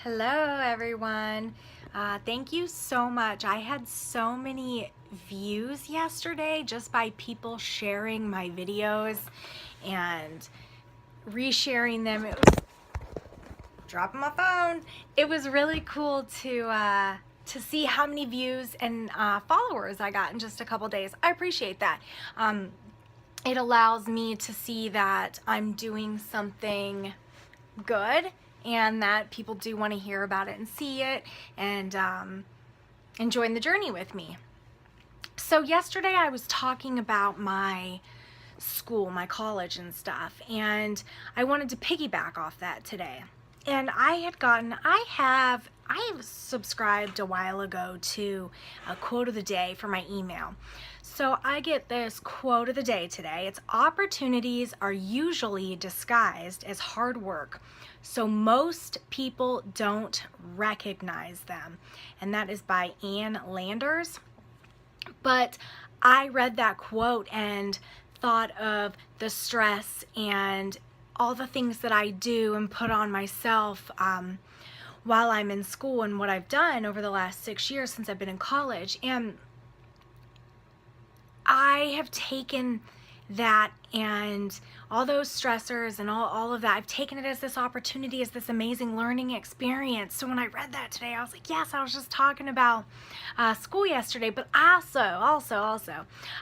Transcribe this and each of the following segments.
Hello everyone. Thank you so much. I had so many views yesterday just by people sharing my videos and resharing them. It was dropping my phone. It was really cool to see how many views and followers I got in just a couple days. I appreciate that. It allows me to see that I'm doing something good and that people do want to hear about it and see it and join the journey with me. So yesterday I was talking about my school, my college and stuff, and I wanted to piggyback off that today. And I have subscribed a while ago to a quote of the day for my email. So I get this quote of the day today. It's opportunities are usually disguised as hard work, so most people don't recognize them. And that is by Ann Landers. But I read that quote and thought of the stress and all the things that I do and put on myself while I'm in school and what I've done over the last 6 years since I've been in college. And I have taken that and all those stressors and all of that, I've taken it as this opportunity, as this amazing learning experience. So when I read that today, I was like, yes, I was just talking about school yesterday, but also,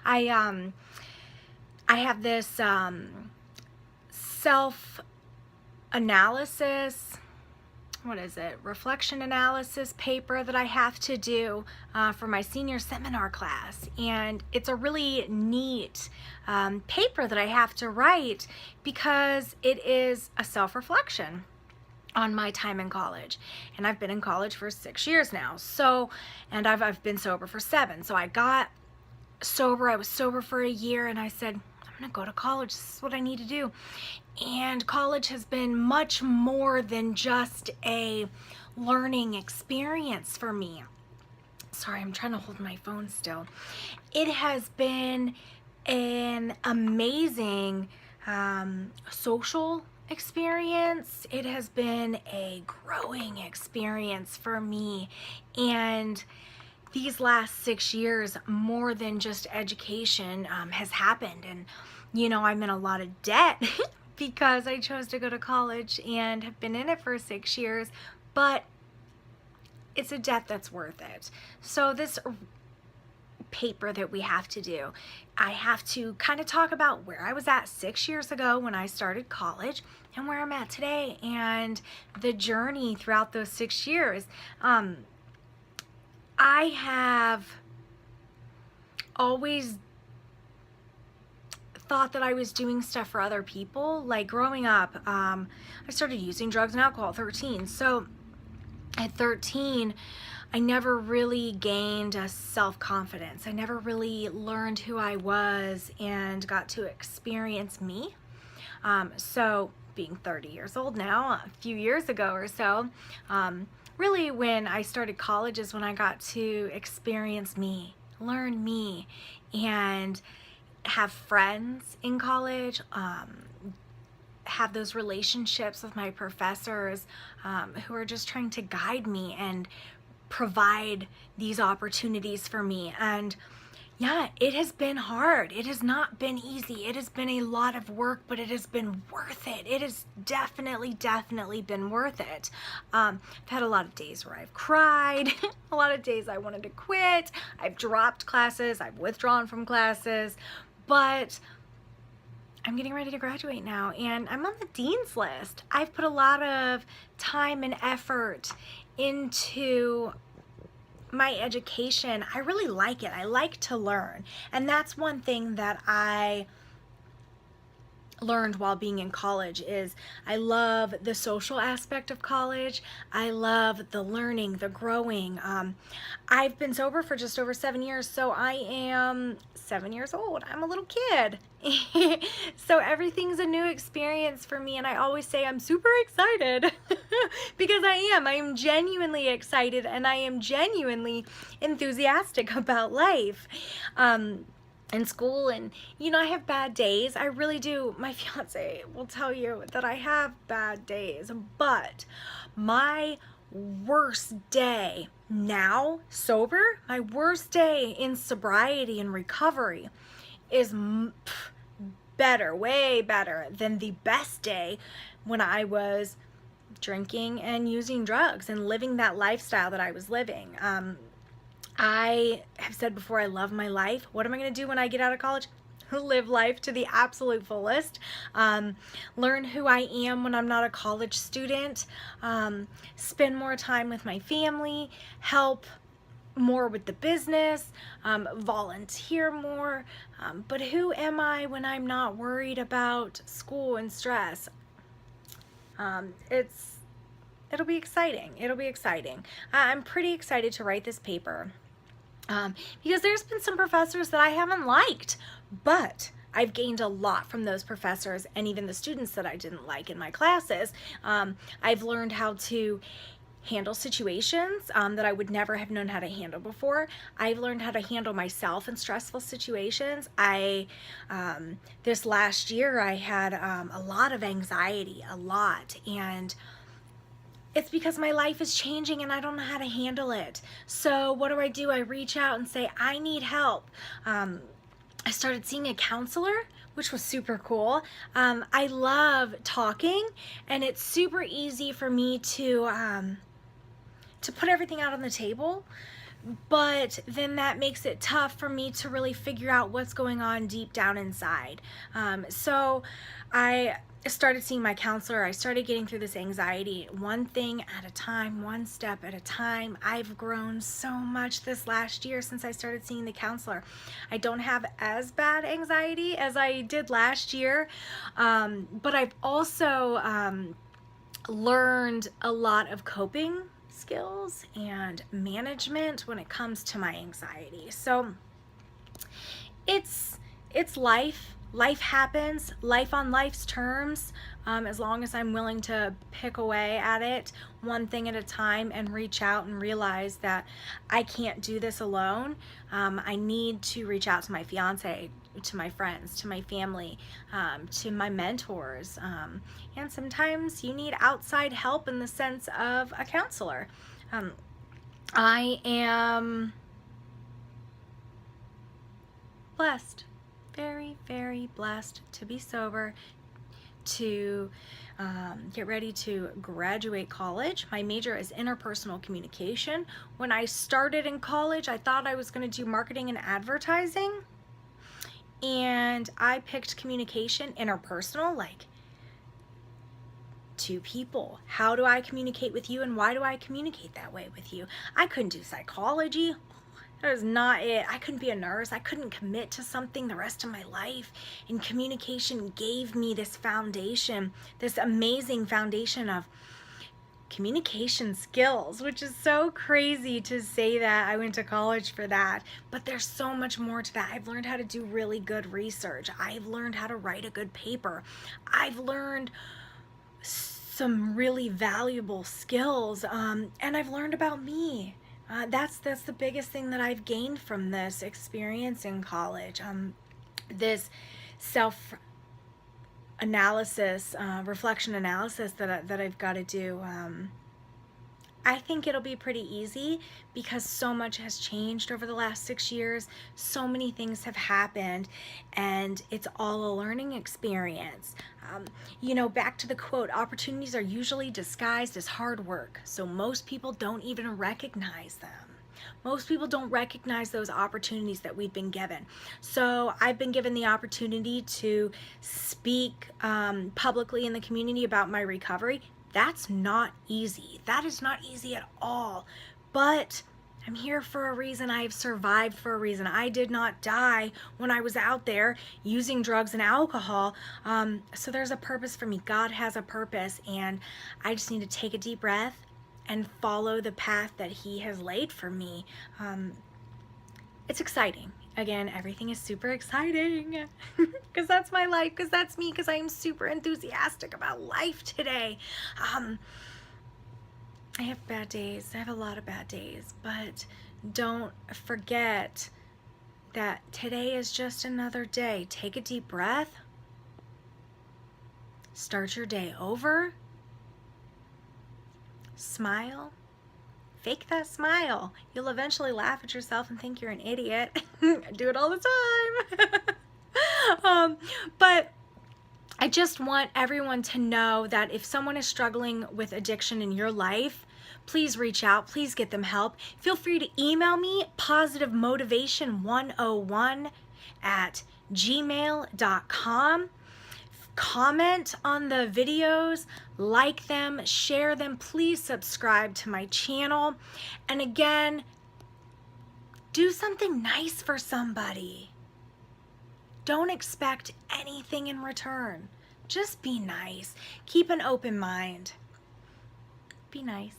I have this self-analysis, reflection analysis paper that I have to do for my senior seminar class. And it's a really neat paper that I have to write because it is a self-reflection on my time in college. And I've been in college for 6 years now. So, and I've been sober for 7. So I got sober, I was sober for a year, and I said, I'm gonna go to college. This is what I need to do. And college has been much more than just a learning experience for me. Sorry, I'm trying to hold my phone still. It has been an amazing social experience. It has been a growing experience for me. And these last 6 years, more than just education has happened. And, you know, I'm in a lot of debt because I chose to go to college and have been in it for 6 years, but it's a debt that's worth it. So this paper that we have to do, I have to kind of talk about where I was at 6 years ago when I started college and where I'm at today and the journey throughout those 6 years. I have always thought that I was doing stuff for other people. Like growing up, I started using drugs and alcohol at 13. So at 13, I never really gained a self-confidence. I never really learned who I was and got to experience me. So being 30 years old now, a few years ago or so, really when I started college is when I got to experience me, learn me, and have friends in college, have those relationships with my professors who are just trying to guide me and provide these opportunities for me. And yeah, it has been hard. It has not been easy. It has been a lot of work, but it has been worth it. It has definitely been worth it. I've had a lot of days where I've cried, a lot of days I wanted to quit. I've dropped classes, I've withdrawn from classes, but I'm getting ready to graduate now and I'm on the dean's list. I've put a lot of time and effort into my education. I really like it. I like to learn. And that's one thing that I learned while being in college is I love the social aspect of college. I love the learning, the growing. I've been sober for just over 7 years, so I am 7 years old. I'm a little kid. So everything's a new experience for me, and I always say I'm super excited because I am. I am genuinely excited, and I am genuinely enthusiastic about life. In school, and you know, I have bad days. I really do. My fiance will tell you that I have bad days, but my worst day now, sober, my worst day in sobriety and recovery is better, way better than the best day when I was drinking and using drugs and living that lifestyle that I was living. I have said before, I love my life. What am I going to do when I get out of college? Live life to the absolute fullest. Learn who I am when I'm not a college student. Spend more time with my family. Help more with the business. Volunteer more. But who am I when I'm not worried about school and stress? It'll be exciting. It'll be exciting. I'm pretty excited to write this paper. Because there's been some professors that I haven't liked, but I've gained a lot from those professors and even the students that I didn't like in my classes. I've learned how to handle situations that I would never have known how to handle before. I've learned how to handle myself in stressful situations. This last year I had a lot of anxiety, and it's because my life is changing and I don't know how to handle it. So what do? I reach out and say, I need help. I started seeing a counselor, which was super cool. I love talking, and it's super easy for me to put everything out on the table. But then that makes it tough for me to really figure out what's going on deep down inside. So I started seeing my counselor. I started getting through this anxiety one thing at a time, one step at a time. I've grown so much this last year since I started seeing the counselor. I don't have as bad anxiety as I did last year, but I've also learned a lot of coping skills and management when it comes to my anxiety. So it's life. Life happens, life on life's terms, as long as I'm willing to pick away at it one thing at a time and reach out and realize that I can't do this alone. I need to reach out to my fiance, to my friends, to my family, to my mentors, and sometimes you need outside help in the sense of a counselor. I am blessed. Very, very blessed to be sober, to get ready to graduate college. My major is interpersonal communication. When I started in college, I thought I was going to do marketing and advertising, and I picked communication, interpersonal, like two people. How do I communicate with you, and why do I communicate that way with you? I couldn't do psychology. That was not it. I couldn't be a nurse. I couldn't commit to something the rest of my life. And communication gave me this foundation, this amazing foundation of communication skills, which is so crazy to say that I went to college for that. But there's so much more to that. I've learned how to do really good research. I've learned how to write a good paper. I've learned some really valuable skills, and I've learned about me. That's the biggest thing that I've gained from this experience in college. This self-analysis, reflection analysis that I've got to do. I think it'll be pretty easy because so much has changed over the last 6 years. So many things have happened, and it's all a learning experience. Back to the quote, opportunities are usually disguised as hard work, so most people don't even recognize them. Most people don't recognize those opportunities that we've been given. So I've been given the opportunity to speak publicly in the community about my recovery. That's not easy. That is not easy at all. But I'm here for a reason. I have survived for a reason. I did not die when I was out there using drugs and alcohol. So there's a purpose for me. God has a purpose, and I just need to take a deep breath and follow the path that He has laid for me. It's exciting. Again, everything is super exciting because that's my life, because that's me, because I am super enthusiastic about life today. I have bad days. I have a lot of bad days, but don't forget that today is just another day. Take a deep breath. Start your day over. Smile. Fake that smile. You'll eventually laugh at yourself and think you're an idiot. I do it all the time. But I just want everyone to know that if someone is struggling with addiction in your life, please reach out, please get them help. Feel free to email me, positivemotivation101@gmail.com. Comment on the videos, like them, share them. Please subscribe to my channel. And again, do something nice for somebody. Don't expect anything in return. Just be nice. Keep an open mind. Be nice.